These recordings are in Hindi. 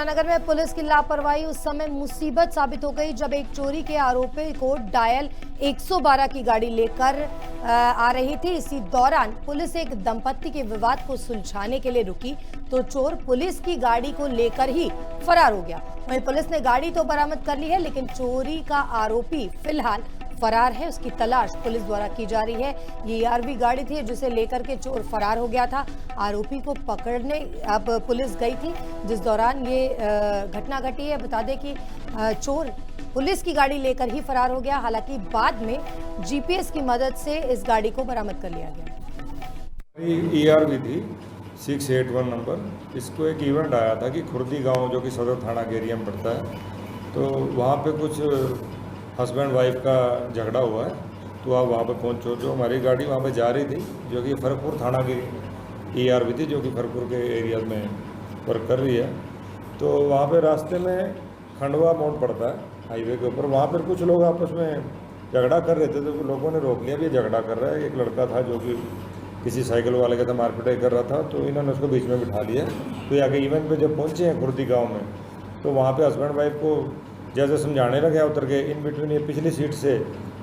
यमुनानगर में पुलिस की लापरवाही उस समय मुसीबत साबित हो गई जब एक चोरी के आरोपी को डायल 112 की गाड़ी लेकर आ रही थी। इसी दौरान पुलिस एक दंपत्ति के विवाद को सुलझाने के लिए रुकी तो चोर पुलिस की गाड़ी को लेकर ही फरार हो गया। वहीं पुलिस ने गाड़ी तो बरामद कर ली है, लेकिन चोरी का आरोपी फिलहाल फरार है। उसकी तलाश पुलिस द्वारा की जा रही है। ये ईआरवी गाड़ी थी जिसे लेकर के चोर फरार हो गया था। आरोपी को पकड़ने अब पुलिस गई थी, जिस दौरान ये घटना घटी है। बता दें कि चोर पुलिस की गाड़ी लेकर ही फरार हो गया। हालांकि बाद में जीपीएस की मदद से इस गाड़ी को बरामद कर लिया गया। ईआरवी थी 681 नंबर। इसको एक इवेंट आया था कि खुर्दी गांव जो कि सदर थाना के एरिया में पड़ता है, तो वहाँ पे कुछ हस्बैंड वाइफ का झगड़ा हुआ है। तो आप वहाँ पे पहुँचो। जो हमारी गाड़ी वहाँ पे जा रही थी, जो कि फरकपुर थाना की ईआरवी थी, जो कि फरकपुर के एरिया में वर्क कर रही है। तो वहाँ पे रास्ते में खंडवा मोड़ पड़ता है हाईवे के ऊपर। वहाँ पर कुछ लोग आपस में झगड़ा कर रहे थे, तो लोगों ने रोक लिया भी झगड़ा कर रहा है। एक लड़का था जो कि किसी साइकिल वाले के साथ मारपीट कर रहा था, तो इन्होंने उसको बीच में बिठा लिया। तो ये आगे इवेंट पे जब पहुँचे हैं खुर्दी गाँव में, तो वहाँ पे हस्बैंड वाइफ को जैसे समझाने लगे उतर के इन बिटवीन ये पिछली सीट से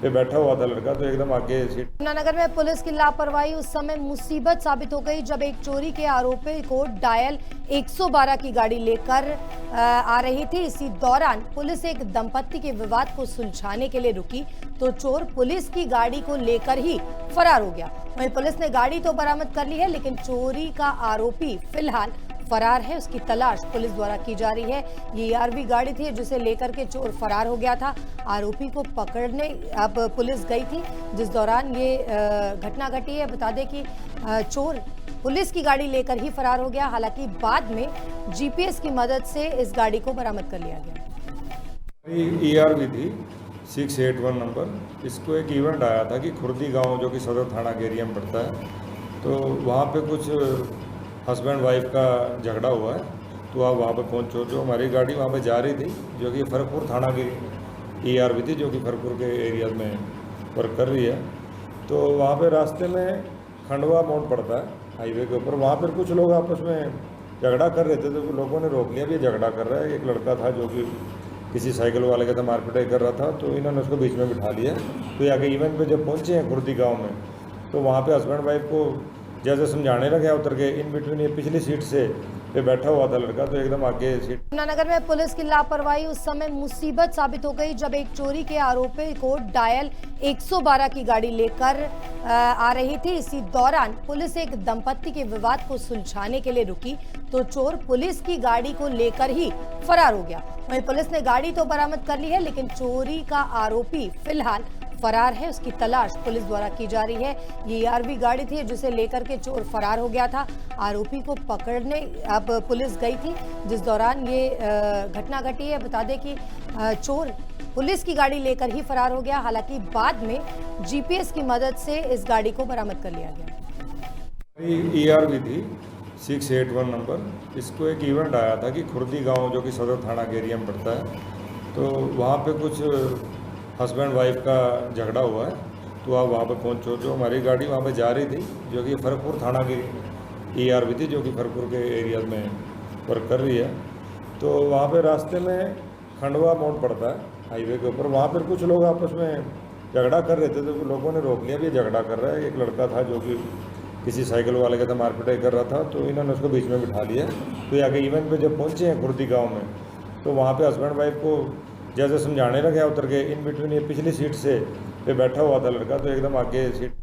पे बैठा हुआ था लड़का, तो एकदम आगे सीट। यमुनानगर में पुलिस की लापरवाही उस समय मुसीबत साबित हो गई जब एक चोरी के आरोपी को डायल 112 की गाड़ी लेकर आ रही थी। इसी दौरान पुलिस एक दंपत्ति के विवाद को सुलझाने के लिए रुकी तो चोर पुलिस की गाड़ी को लेकर ही फरार हो गया। वहीं पुलिस ने गाड़ी तो बरामद कर ली है, लेकिन चोरी का आरोपी फिलहाल फरार है। उसकी तलाश पुलिस द्वारा की जा रही है। ये ईआरवी गाड़ी थी जिसे लेकर के चोर फरार हो गया था। आरोपी को पकड़ने अब पुलिस गई थी, जिस दौरान ये घटना घटी है। बता दें कि चोर पुलिस की गाड़ी लेकर ही फरार हो गया। हालांकि बाद में जीपीएस की मदद से इस गाड़ी को बरामद कर लिया गया। ईआरवी थी 681 नंबर। इसको एक इवेंट आया था कि खुर्दी गांव जो कि सदर थाना के एरिया में पड़ता है, तो वहाँ पे कुछ हस्बैंड वाइफ का झगड़ा हुआ है। तो आप वहाँ पे पहुँचो। जो हमारी गाड़ी वहाँ पे जा रही थी, जो कि फरकपुर थाना की ईआरवी थी, जो कि फरकपुर के एरिया में वर्क कर रही है। तो वहाँ पे रास्ते में खंडवा मोड़ पड़ता है हाईवे के ऊपर। वहाँ पर कुछ लोग आपस में झगड़ा कर रहे थे, तो लोगों ने रोक लिया भी झगड़ा कर रहा है। एक लड़का था जो कि किसी साइकिल वाले के साथ मारपीट कर रहा था, तो इन्होंने उसको बीच में बिठा लिया। तो ये आगे इवेंट पे जब पहुँचे हैं खुर्दी गाँव में, तो वहाँ पे हस्बैंड वाइफ को जैसे समझाने लगे उतर के इन बिटवीन ये पिछली सीट से पे बैठा हुआ था लड़का, तो एकदम आगे सीट। यमुनानगर में पुलिस की लापरवाही उस समय मुसीबत साबित हो गई जब एक चोरी के आरोपी को डायल 112 की गाड़ी लेकर आ रही थी। इसी दौरान पुलिस एक दंपत्ति के विवाद को सुलझाने के लिए रुकी तो चोर पुलिस की गाड़ी को लेकर ही फरार हो गया। वहीं पुलिस ने गाड़ी तो बरामद कर ली है, लेकिन चोरी का आरोपी फिलहाल फरार है। उसकी तलाश पुलिस द्वारा की जा रही है। ये ईआरवी गाड़ी थी जिसे लेकर के चोर फरार हो गया था। आरोपी को पकड़ने अब पुलिस गई थी, जिस दौरान ये घटना घटी है। बता दें कि चोर पुलिस की गाड़ी लेकर ही फरार हो गया। हालांकि बाद में जीपीएस की मदद से इस गाड़ी को बरामद कर लिया गया। ईआरवी थी 681 नंबर। इसको एक इवेंट आया था कि खुर्दी गांव जो कि सदर थाना के एरिया में पड़ता है, तो वहाँ पे कुछ हस्बैंड वाइफ का झगड़ा हुआ है। तो आप वहाँ पे पहुँचो। जो हमारी गाड़ी वहाँ पे जा रही थी, जो कि फरकपुर थाना की ईआरवी थी, जो कि फरकपुर के एरिया में वर्क कर रही है। तो वहाँ पे रास्ते में खंडवा मोड़ पड़ता है हाईवे के ऊपर। वहाँ पर कुछ लोग आपस में झगड़ा कर रहे थे, तो लोगों ने रोक लिया भी झगड़ा कर रहा है। एक लड़का था जो कि किसी साइकिल वाले के साथ मारपीट कर रहा था, तो इन्होंने उसको बीच में बिठा लिया। तो ये आगे इवेंट पे जब पहुँचे हैं खुर्दी गाँव में, तो वहाँ पे हस्बैंड वाइफ को जैसे समझाने लगे उतर के इन बिटवीन ये पिछली सीट से पे बैठा हुआ था लड़का, तो एकदम आगे सीट।